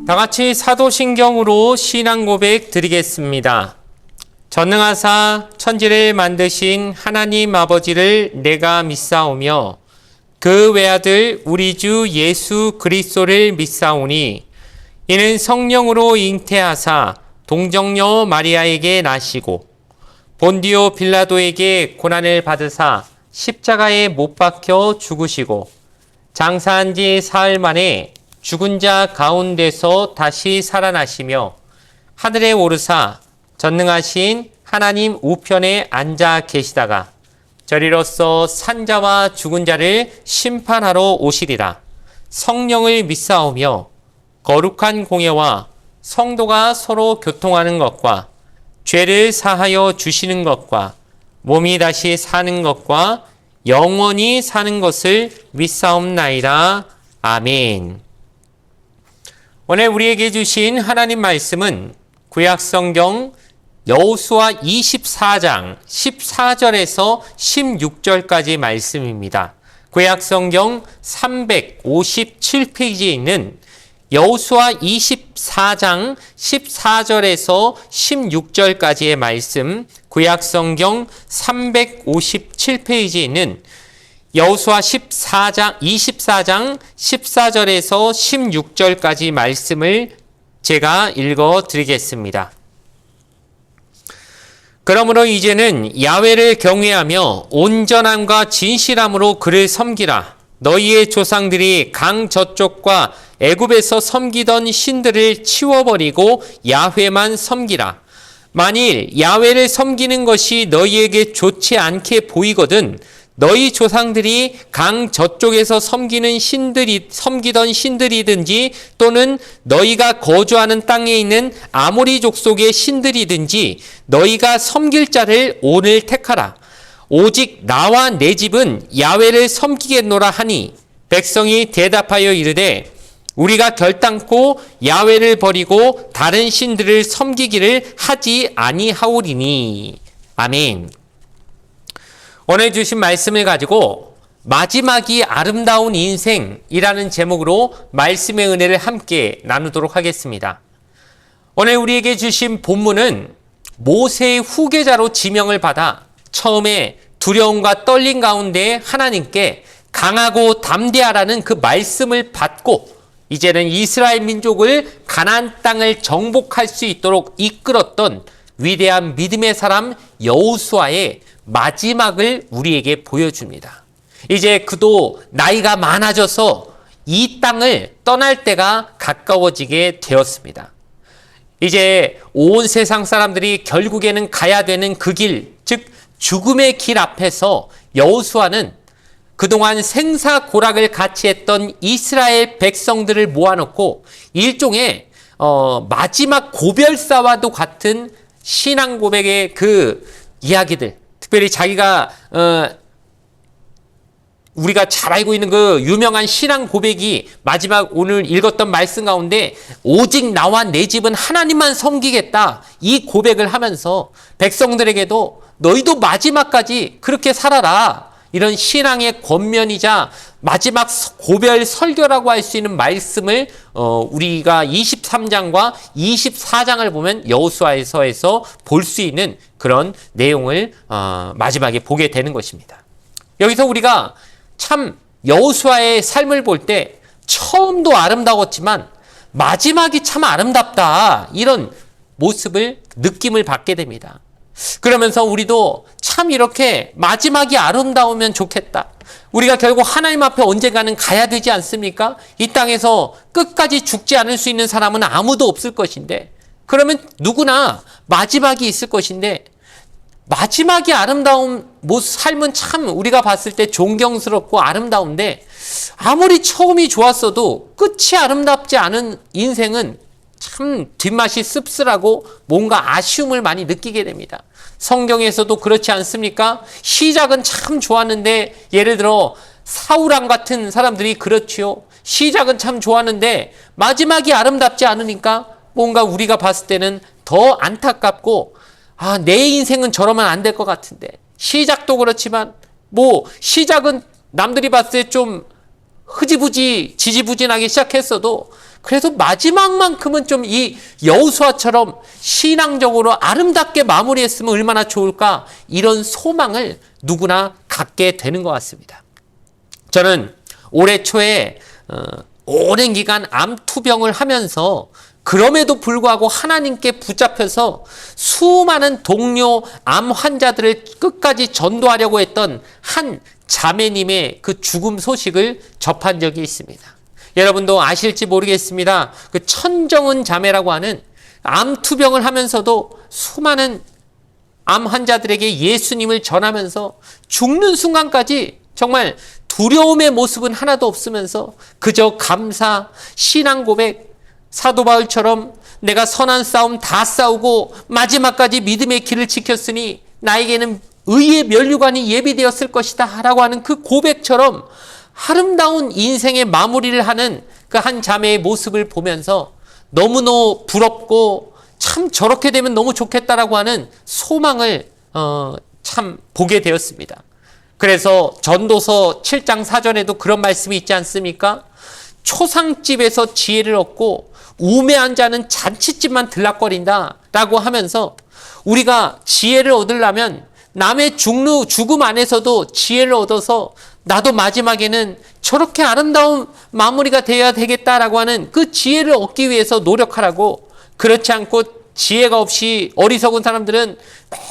다 같이 사도신경으로 신앙 고백 드리겠습니다. 전능하사 천지를 만드신 하나님 아버지를 내가 믿사오며 그 외아들 우리 주 예수 그리스도를 믿사오니 이는 성령으로 잉태하사 동정녀 마리아에게 나시고 본디오 빌라도에게 고난을 받으사 십자가에 못 박혀 죽으시고 장사한 지 사흘 만에 죽은 자 가운데서 다시 살아나시며 하늘에 오르사 전능하신 하나님 우편에 앉아 계시다가 저리로서 산자와 죽은 자를 심판하러 오시리라. 성령을 믿사오며 거룩한 공예와 성도가 서로 교통하는 것과 죄를 사하여 주시는 것과 몸이 다시 사는 것과 영원히 사는 것을 믿사옵나이다. 아멘. 오늘 우리에게 주신 하나님 말씀은 구약성경 여호수아 24장 14절에서 16절까지 말씀입니다. 구약성경 357페이지에 있는 여호수아 24장 14절에서 16절까지의 말씀, 구약성경 357페이지에 있는 여호수아 24장 14절에서 16절까지 말씀을 제가 읽어 드리겠습니다. 그러므로 이제는 야훼를 경외하며 온전함과 진실함으로 그를 섬기라. 너희의 조상들이 강 저쪽과 애굽에서 섬기던 신들을 치워버리고 야훼만 섬기라. 만일 야훼를 섬기는 것이 너희에게 좋지 않게 보이거든 너희 조상들이 강 저쪽에서 섬기던 신들이든지 또는 너희가 거주하는 땅에 있는 아모리 족속의 신들이든지 너희가 섬길 자를 오늘 택하라. 오직 나와 내 집은 야훼를 섬기겠노라 하니 백성이 대답하여 이르되 우리가 결단코 야훼를 버리고 다른 신들을 섬기기를 하지 아니하오리니. 아멘. 오늘 주신 말씀을 가지고 마지막이 아름다운 인생이라는 제목으로 말씀의 은혜를 함께 나누도록 하겠습니다. 오늘 우리에게 주신 본문은 모세의 후계자로 지명을 받아 처음에 두려움과 떨림 가운데 하나님께 강하고 담대하라는 그 말씀을 받고 이제는 이스라엘 민족을 가나안 땅을 정복할 수 있도록 이끌었던 위대한 믿음의 사람 여호수아의 마지막을 우리에게 보여줍니다. 이제 그도 나이가 많아져서 이 땅을 떠날 때가 가까워지게 되었습니다. 이제 온 세상 사람들이 결국에는 가야 되는 그 길, 즉 죽음의 길 앞에서 여호수아는 그동안 생사고락을 같이 했던 이스라엘 백성들을 모아놓고 일종의 마지막 고별사와도 같은 신앙 고백의 그 이야기들, 특별히 자기가 우리가 잘 알고 있는 그 유명한 신앙 고백이 마지막 오늘 읽었던 말씀 가운데 오직 나와 내 집은 하나님만 섬기겠다 이 고백을 하면서 백성들에게도 너희도 마지막까지 그렇게 살아라 이런 신앙의 권면이자 마지막 고별 설교라고 할 수 있는 말씀을 우리가 23장과 24장을 보면 여호수아서에서 볼 수 있는 그런 내용을 마지막에 보게 되는 것입니다. 여기서 우리가 참 여호수아의 삶을 볼 때 처음도 아름다웠지만 마지막이 참 아름답다 이런 모습을 느낌을 받게 됩니다. 그러면서 우리도 참 이렇게 마지막이 아름다우면 좋겠다. 우리가 결국 하나님 앞에 언젠가는 가야 되지 않습니까? 이 땅에서 끝까지 죽지 않을 수 있는 사람은 아무도 없을 것인데 그러면 누구나 마지막이 있을 것인데 마지막이 아름다운 삶은 참 우리가 봤을 때 존경스럽고 아름다운데 아무리 처음이 좋았어도 끝이 아름답지 않은 인생은 참 뒷맛이 씁쓸하고 뭔가 아쉬움을 많이 느끼게 됩니다. 성경에서도 그렇지 않습니까? 시작은 참 좋았는데 예를 들어 사울왕 같은 사람들이 그렇지요. 시작은 참 좋았는데 마지막이 아름답지 않으니까 뭔가 우리가 봤을 때는 더 안타깝고 내 인생은 저러면 안 될 것 같은데 시작도 그렇지만 시작은 남들이 봤을 때 좀 흐지부지 지지부진하기 시작했어도 그래서 마지막만큼은 좀 이 여호수아처럼 신앙적으로 아름답게 마무리했으면 얼마나 좋을까, 이런 소망을 누구나 갖게 되는 것 같습니다. 저는 올해 초에 오랜 기간 암 투병을 하면서 그럼에도 불구하고 하나님께 붙잡혀서 수많은 동료 암 환자들을 끝까지 전도하려고 했던 한 자매님의 그 죽음 소식을 접한 적이 있습니다. 여러분도 아실지 모르겠습니다. 그 천정은 자매라고 하는 암 투병을 하면서도 수많은 암 환자들에게 예수님을 전하면서 죽는 순간까지 정말 두려움의 모습은 하나도 없으면서 그저 감사, 신앙 고백, 사도 바울처럼 내가 선한 싸움 다 싸우고 마지막까지 믿음의 길을 지켰으니 나에게는 의의 면류관이 예비되었을 것이다 라고 하는 그 고백처럼 아름다운 인생의 마무리를 하는 그 한 자매의 모습을 보면서 너무너무 부럽고 참 저렇게 되면 너무 좋겠다라고 하는 소망을 참 보게 되었습니다. 그래서 전도서 7장 4절에도 그런 말씀이 있지 않습니까? 초상집에서 지혜를 얻고 우매한 자는 잔치집만 들락거린다 라고 하면서 우리가 지혜를 얻으려면 남의 죽음 안에서도 지혜를 얻어서 나도 마지막에는 저렇게 아름다운 마무리가 되어야 되겠다라고 하는 그 지혜를 얻기 위해서 노력하라고, 그렇지 않고 지혜가 없이 어리석은 사람들은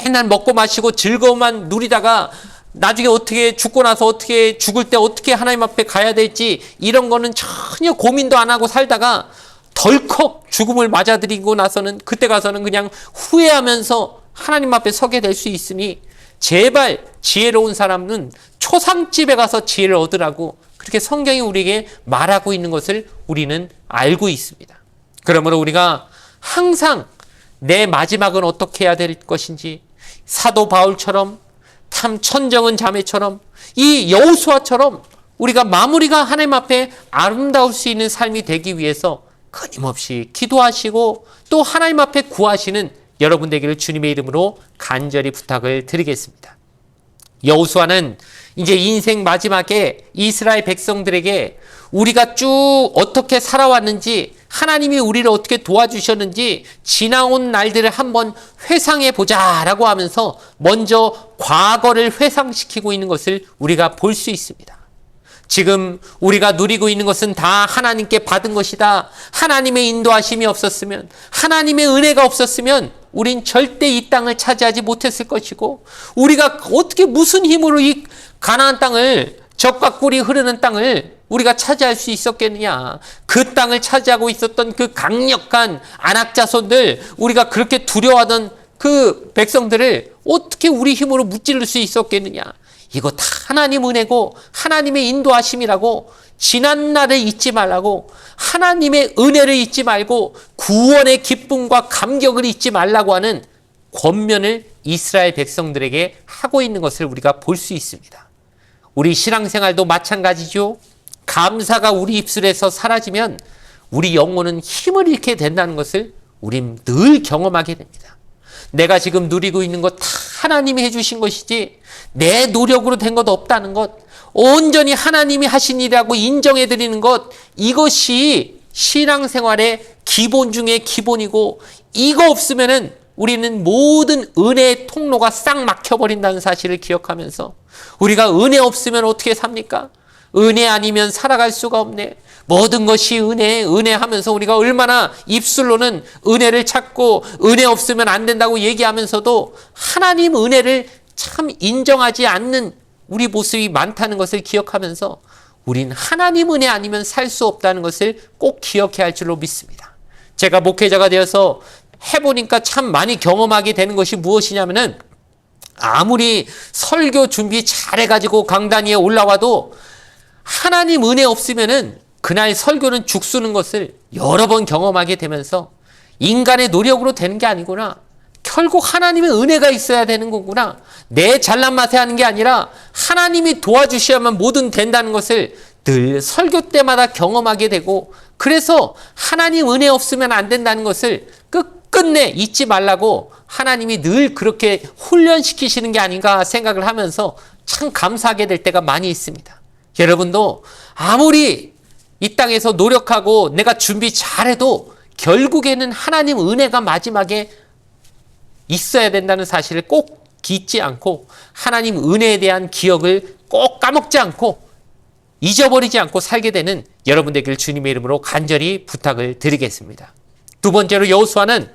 맨날 먹고 마시고 즐거움만 누리다가 나중에 어떻게 죽고 나서 어떻게 죽을 때 어떻게 하나님 앞에 가야 될지 이런 거는 전혀 고민도 안 하고 살다가 덜컥 죽음을 맞아들이고 나서는 그때 가서는 그냥 후회하면서 하나님 앞에 서게 될 수 있으니 제발 지혜로운 사람은 초상집에 가서 지혜를 얻으라고 그렇게 성경이 우리에게 말하고 있는 것을 우리는 알고 있습니다. 그러므로 우리가 항상 내 마지막은 어떻게 해야 될 것인지, 사도 바울처럼 참 천정은 자매처럼 이 여호수아처럼 우리가 마무리가 하나님 앞에 아름다울 수 있는 삶이 되기 위해서 끊임없이 기도하시고 또 하나님 앞에 구하시는 여러분 되기를 주님의 이름으로 간절히 부탁을 드리겠습니다. 여호수아는 이제 인생 마지막에 이스라엘 백성들에게 우리가 쭉 어떻게 살아왔는지, 하나님이 우리를 어떻게 도와주셨는지 지나온 날들을 한번 회상해 보자라고 하면서 먼저 과거를 회상시키고 있는 것을 우리가 볼 수 있습니다. 지금 우리가 누리고 있는 것은 다 하나님께 받은 것이다. 하나님의 인도하심이 없었으면, 하나님의 은혜가 없었으면 우린 절대 이 땅을 차지하지 못했을 것이고, 우리가 어떻게 무슨 힘으로 이 가나안 땅을, 젖과 꿀이 흐르는 땅을 우리가 차지할 수 있었겠느냐. 그 땅을 차지하고 있었던 그 강력한 아낙 자손들, 우리가 그렇게 두려워하던 그 백성들을 어떻게 우리 힘으로 무찌를 수 있었겠느냐. 이거 다 하나님 은혜고 하나님의 인도하심이라고, 지난 날을 잊지 말라고, 하나님의 은혜를 잊지 말고 구원의 기쁨과 감격을 잊지 말라고 하는 권면을 이스라엘 백성들에게 하고 있는 것을 우리가 볼 수 있습니다. 우리 신앙생활도 마찬가지죠. 감사가 우리 입술에서 사라지면 우리 영혼은 힘을 잃게 된다는 것을 우린 늘 경험하게 됩니다. 내가 지금 누리고 있는 것 다 하나님이 해주신 것이지 내 노력으로 된 것 없다는 것, 온전히 하나님이 하신 일이라고 인정해드리는 것, 이것이 신앙생활의 기본 중에 기본이고, 이거 없으면은 우리는 모든 은혜의 통로가 싹 막혀버린다는 사실을 기억하면서, 우리가 은혜 없으면 어떻게 삽니까? 은혜 아니면 살아갈 수가 없네. 모든 것이 은혜, 은혜 하면서 우리가 얼마나 입술로는 은혜를 찾고 은혜 없으면 안 된다고 얘기하면서도 하나님 은혜를 참 인정하지 않는 우리 모습이 많다는 것을 기억하면서 우린 하나님 은혜 아니면 살 수 없다는 것을 꼭 기억해야 할 줄로 믿습니다. 제가 목회자가 되어서 해보니까 참 많이 경험하게 되는 것이 무엇이냐면은, 아무리 설교 준비 잘해가지고 강단 위에 올라와도 하나님 은혜 없으면은 그날 설교는 죽쓰는 것을 여러 번 경험하게 되면서, 인간의 노력으로 되는 게 아니구나, 결국 하나님의 은혜가 있어야 되는 거구나, 내 잘난 맛에 하는 게 아니라 하나님이 도와주셔야만 뭐든 된다는 것을 늘 설교 때마다 경험하게 되고, 그래서 하나님 은혜 없으면 안 된다는 것을 끝끝내 잊지 말라고 하나님이 늘 그렇게 훈련시키시는 게 아닌가 생각을 하면서 참 감사하게 될 때가 많이 있습니다. 여러분도 아무리 이 땅에서 노력하고 내가 준비 잘해도 결국에는 하나님 은혜가 마지막에 있어야 된다는 사실을 꼭 잊지 않고 하나님 은혜에 대한 기억을 꼭 까먹지 않고 잊어버리지 않고 살게 되는 여러분 되길 주님의 이름으로 간절히 부탁을 드리겠습니다. 두 번째로 여호수아는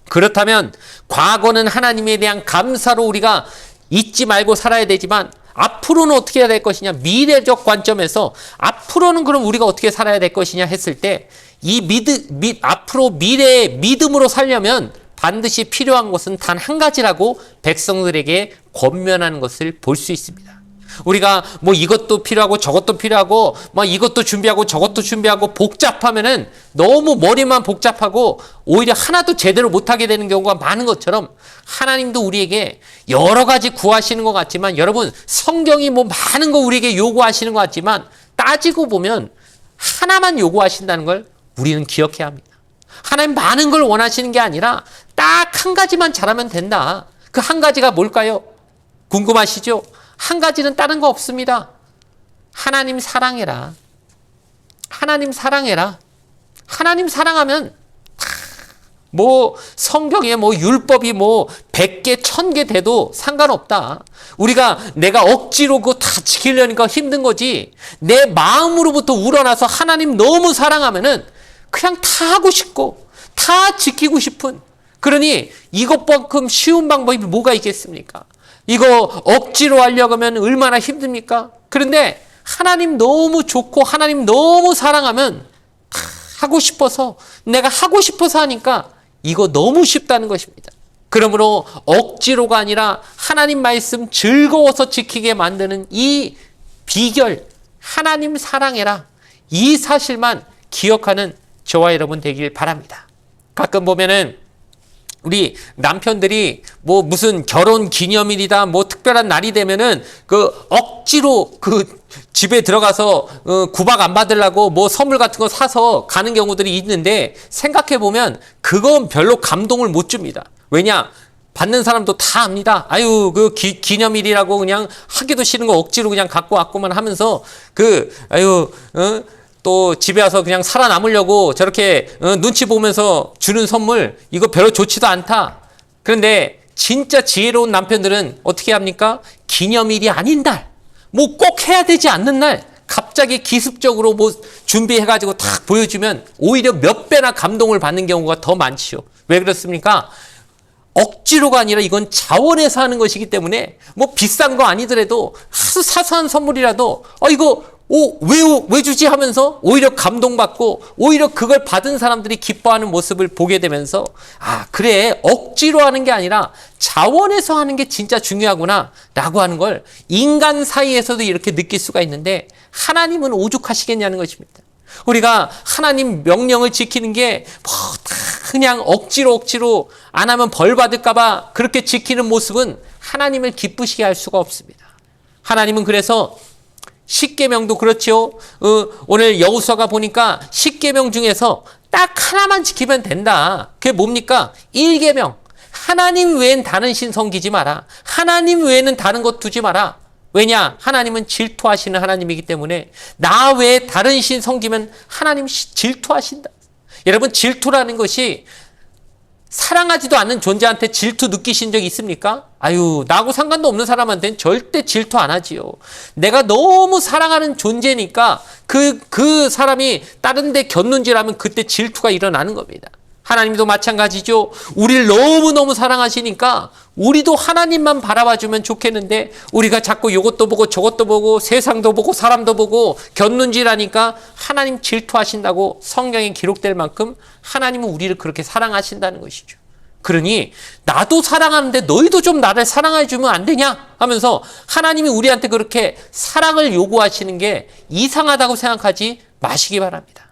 그렇다면 과거는 하나님에 대한 감사로 우리가 잊지 말고 살아야 되지만 앞으로는 어떻게 해야 될 것이냐, 미래적 관점에서 앞으로는 그럼 우리가 어떻게 살아야 될 것이냐 했을 때 이 앞으로 미래의 믿음으로 살려면 반드시 필요한 것은 단 한 가지라고 백성들에게 권면하는 것을 볼 수 있습니다. 우리가 뭐 이것도 필요하고 저것도 필요하고 뭐 이것도 준비하고 저것도 준비하고 복잡하면은 너무 머리만 복잡하고 오히려 하나도 제대로 못하게 되는 경우가 많은 것처럼 하나님도 우리에게 여러 가지 구하시는 것 같지만, 여러분 성경이 뭐 많은 거 우리에게 요구하시는 것 같지만 따지고 보면 하나만 요구하신다는 걸 우리는 기억해야 합니다. 하나님 많은 걸 원하시는 게 아니라 딱 한 가지만 잘하면 된다. 그 한 가지가 뭘까요? 궁금하시죠? 한 가지는 다른 거 없습니다. 하나님 사랑해라. 하나님 사랑해라. 하나님 사랑하면 뭐 성경에 뭐 율법이 뭐 100개, 1000개 돼도 상관없다. 우리가 내가 억지로 그거 다 지키려니까 힘든 거지. 내 마음으로부터 우러나서 하나님 너무 사랑하면은 그냥 다 하고 싶고 다 지키고 싶은, 그러니 이것만큼 쉬운 방법이 뭐가 있겠습니까? 이거 억지로 하려고 하면 얼마나 힘듭니까? 그런데 하나님 너무 좋고 하나님 너무 사랑하면 다 하고 싶어서, 내가 하고 싶어서 하니까 이거 너무 쉽다는 것입니다. 그러므로 억지로가 아니라 하나님 말씀 즐거워서 지키게 만드는 이 비결, 하나님 사랑해라, 이 사실만 기억하는 저와 여러분 되길 바랍니다. 가끔 보면은 우리 남편들이 뭐 무슨 결혼 기념일이다 뭐 특별한 날이 되면은 그 억지로 그 집에 들어가서 구박 안 받으려고 뭐 선물 같은 거 사서 가는 경우들이 있는데, 생각해 보면 그건 별로 감동을 못 줍니다. 왜냐? 받는 사람도 다 압니다. 아유, 그 기념일이라고 그냥 하기도 싫은 거 억지로 그냥 갖고 왔구만 하면서 또 집에 와서 그냥 살아남으려고 저렇게 눈치 보면서 주는 선물, 이거 별로 좋지도 않다. 그런데 진짜 지혜로운 남편들은 어떻게 합니까? 기념일이 아닌 날, 뭐 꼭 해야 되지 않는 날 갑자기 기습적으로 뭐 준비해가지고 탁 보여주면 오히려 몇 배나 감동을 받는 경우가 더 많지요. 왜 그렇습니까? 억지로가 아니라 이건 자원해서 하는 것이기 때문에 뭐 비싼 거 아니더라도 아주 사소한 선물이라도 이거 왜 주지 하면서 오히려 감동받고 오히려 그걸 받은 사람들이 기뻐하는 모습을 보게 되면서 그래, 억지로 하는 게 아니라 자원해서 하는 게 진짜 중요하구나 라고 하는 걸 인간 사이에서도 이렇게 느낄 수가 있는데, 하나님은 오죽하시겠냐는 것입니다. 우리가 하나님 명령을 지키는 게 그냥 억지로 안 하면 벌 받을까 봐 그렇게 지키는 모습은 하나님을 기쁘시게 할 수가 없습니다. 하나님은 그래서 십계명도 그렇죠. 오늘 여호수아가 보니까 십계명 중에서 딱 하나만 지키면 된다. 그게 뭡니까? 1계명. 하나님 외엔 다른 신 섬기지 마라. 하나님 외에는 다른 것 두지 마라. 왜냐? 하나님은 질투하시는 하나님이기 때문에 나 외에 다른 신 섬기면 하나님 질투하신다. 여러분, 질투라는 것이 사랑하지도 않는 존재한테 질투 느끼신 적 있습니까? 나하고 상관도 없는 사람한테는 절대 질투 안 하지요. 내가 너무 사랑하는 존재니까 그 사람이 다른 데 곁눈질하면 그때 질투가 일어나는 겁니다. 하나님도 마찬가지죠. 우리를 너무너무 사랑하시니까 우리도 하나님만 바라봐주면 좋겠는데 우리가 자꾸 이것도 보고 저것도 보고 세상도 보고 사람도 보고 곁눈질하니까 하나님 질투하신다고 성경에 기록될 만큼 하나님은 우리를 그렇게 사랑하신다는 것이죠. 그러니 나도 사랑하는데 너희도 좀 나를 사랑해주면 안 되냐 하면서 하나님이 우리한테 그렇게 사랑을 요구하시는 게 이상하다고 생각하지 마시기 바랍니다.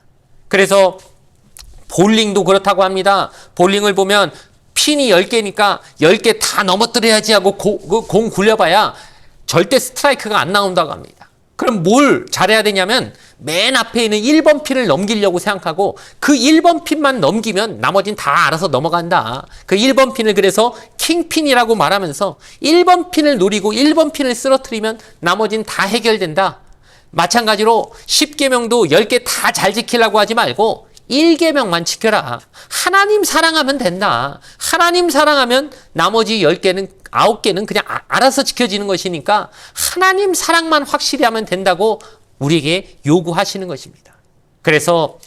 그래서 볼링도 그렇다고 합니다. 볼링을 보면 핀이 10개니까 10개 다 넘어뜨려야지 하고 공 굴려봐야 절대 스트라이크가 안 나온다고 합니다. 그럼 뭘 잘해야 되냐면 맨 앞에 있는 1번 핀을 넘기려고 생각하고 그 1번 핀만 넘기면 나머지는 다 알아서 넘어간다. 그 1번 핀을 그래서 킹핀이라고 말하면서 1번 핀을 노리고 1번 핀을 쓰러뜨리면 나머지는 다 해결된다. 마찬가지로 10계명도 10개 다 잘 지키려고 하지 말고 1계명만 지켜라. 하나님 사랑하면 된다. 하나님 사랑하면 나머지 10개는 9개는 그냥 알아서 지켜지는 것이니까 하나님 사랑만 확실히 하면 된다고 우리에게 요구하시는 것입니다. 그래서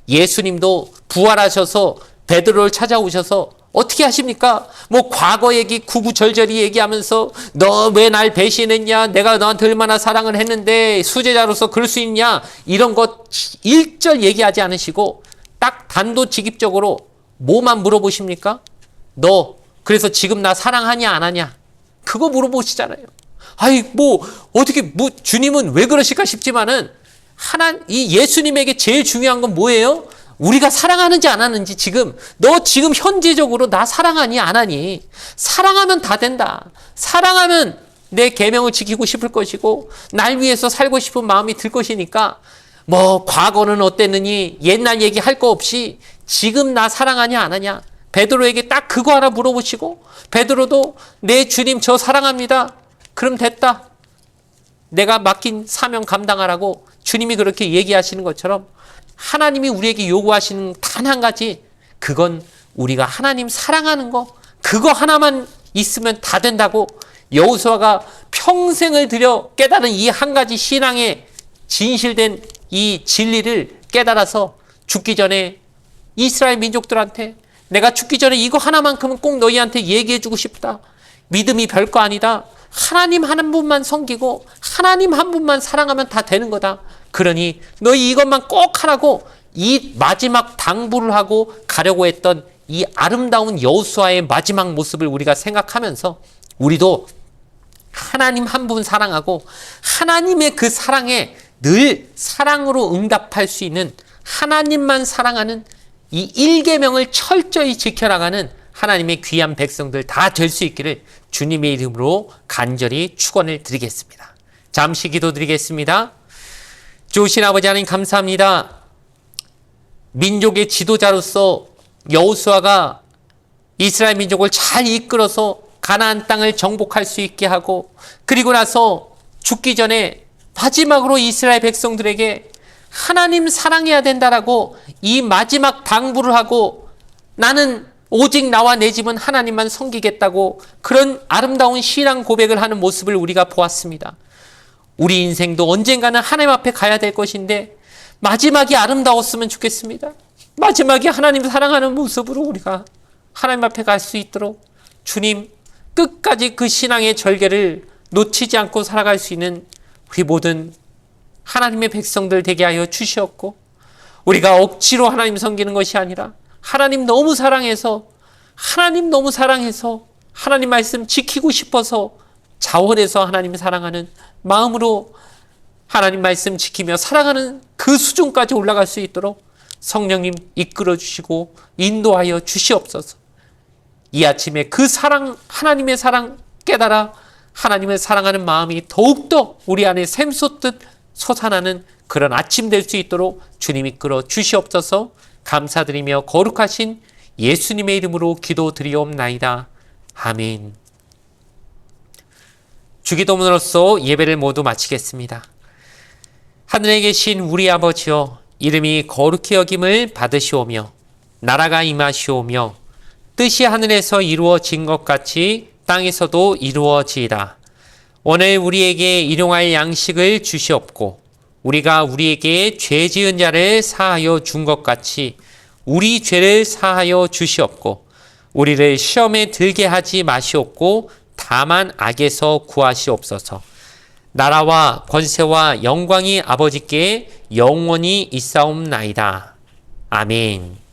예수님도 부활하셔서 베드로를 찾아오셔서 어떻게 하십니까? 뭐 과거 얘기 구구절절히 얘기하면서 너 왜 날 배신했냐? 내가 너한테 얼마나 사랑을 했는데 수제자로서 그럴 수 있냐? 이런 것 일절 얘기하지 않으시고 딱 단도직입적으로 뭐만 물어보십니까? 너 그래서 지금 나 사랑하냐 안 하냐? 그거 물어보시잖아요. 아이 뭐 어떻게 뭐 주님은 왜 그러실까 싶지만은 이 예수님에게 제일 중요한 건 뭐예요? 우리가 사랑하는지 안 하는지 너 지금 현재적으로 나 사랑하니 안 하니? 사랑하면 다 된다. 사랑하면 내 계명을 지키고 싶을 것이고 날 위해서 살고 싶은 마음이 들 것이니까 뭐 과거는 어땠느니 옛날 얘기할 거 없이 지금 나 사랑하냐 안 하냐? 베드로에게 딱 그거 하나 물어보시고 베드로도 내 주님 저 사랑합니다. 그럼 됐다. 내가 맡긴 사명 감당하라고 주님이 그렇게 얘기하시는 것처럼 하나님이 우리에게 요구하시는 단 한 가지, 그건 우리가 하나님 사랑하는 거, 그거 하나만 있으면 다 된다고 여호수아가 평생을 들여 깨달은 이 한 가지 신앙의 진실된 이 진리를 깨달아서 죽기 전에 이스라엘 민족들한테 내가 죽기 전에 이거 하나만큼은 꼭 너희한테 얘기해주고 싶다. 믿음이 별거 아니다. 하나님 한 분만 섬기고 하나님 한 분만 사랑하면 다 되는 거다. 그러니 너희 이것만 꼭 하라고 이 마지막 당부를 하고 가려고 했던 이 아름다운 여호수아의 마지막 모습을 우리가 생각하면서 우리도 하나님 한 분 사랑하고 하나님의 그 사랑에 늘 사랑으로 응답할 수 있는 하나님만 사랑하는 이 1계명을 철저히 지켜나가는 하나님의 귀한 백성들 다 될 수 있기를 주님의 이름으로 간절히 축원을 드리겠습니다. 잠시 기도드리겠습니다. 좋으신 아버지 하나님 감사합니다. 민족의 지도자로서 여호수아가 이스라엘 민족을 잘 이끌어서 가나안 땅을 정복할 수 있게 하고 그리고 나서 죽기 전에 마지막으로 이스라엘 백성들에게 하나님 사랑해야 된다라고 이 마지막 당부를 하고 나는 오직 나와 내 집은 하나님만 섬기겠다고 그런 아름다운 신앙 고백을 하는 모습을 우리가 보았습니다. 우리 인생도 언젠가는 하나님 앞에 가야 될 것인데 마지막이 아름다웠으면 좋겠습니다. 마지막이 하나님 사랑하는 모습으로 우리가 하나님 앞에 갈 수 있도록 주님 끝까지 그 신앙의 절개를 놓치지 않고 살아갈 수 있는 우리 모든 하나님의 백성들 되게 하여 주시옵고 우리가 억지로 하나님 섬기는 것이 아니라 하나님 너무 사랑해서 하나님 말씀 지키고 싶어서 자원해서 하나님 사랑하는 마음으로 하나님 말씀 지키며 살아가는 그 수준까지 올라갈 수 있도록 성령님 이끌어 주시고 인도하여 주시옵소서. 이 아침에 그 사랑, 하나님의 사랑 깨달아 하나님을 사랑하는 마음이 더욱더 우리 안에 샘솟듯 솟아나는 그런 아침 될 수 있도록 주님 이끌어 주시옵소서. 감사드리며 거룩하신 예수님의 이름으로 기도드리옵나이다. 아멘. 주기도문으로써 예배를 모두 마치겠습니다. 하늘에 계신 우리 아버지여, 이름이 거룩히 여김을 받으시오며 나라가 임하시오며 뜻이 하늘에서 이루어진 것 같이 땅에서도 이루어지이다. 오늘 우리에게 일용할 양식을 주시옵고 우리가 우리에게 죄 지은 자를 사하여 준 것 같이 우리 죄를 사하여 주시옵고 우리를 시험에 들게 하지 마시옵고 다만 악에서 구하시옵소서. 나라와 권세와 영광이 아버지께 영원히 있사옵나이다. 아멘.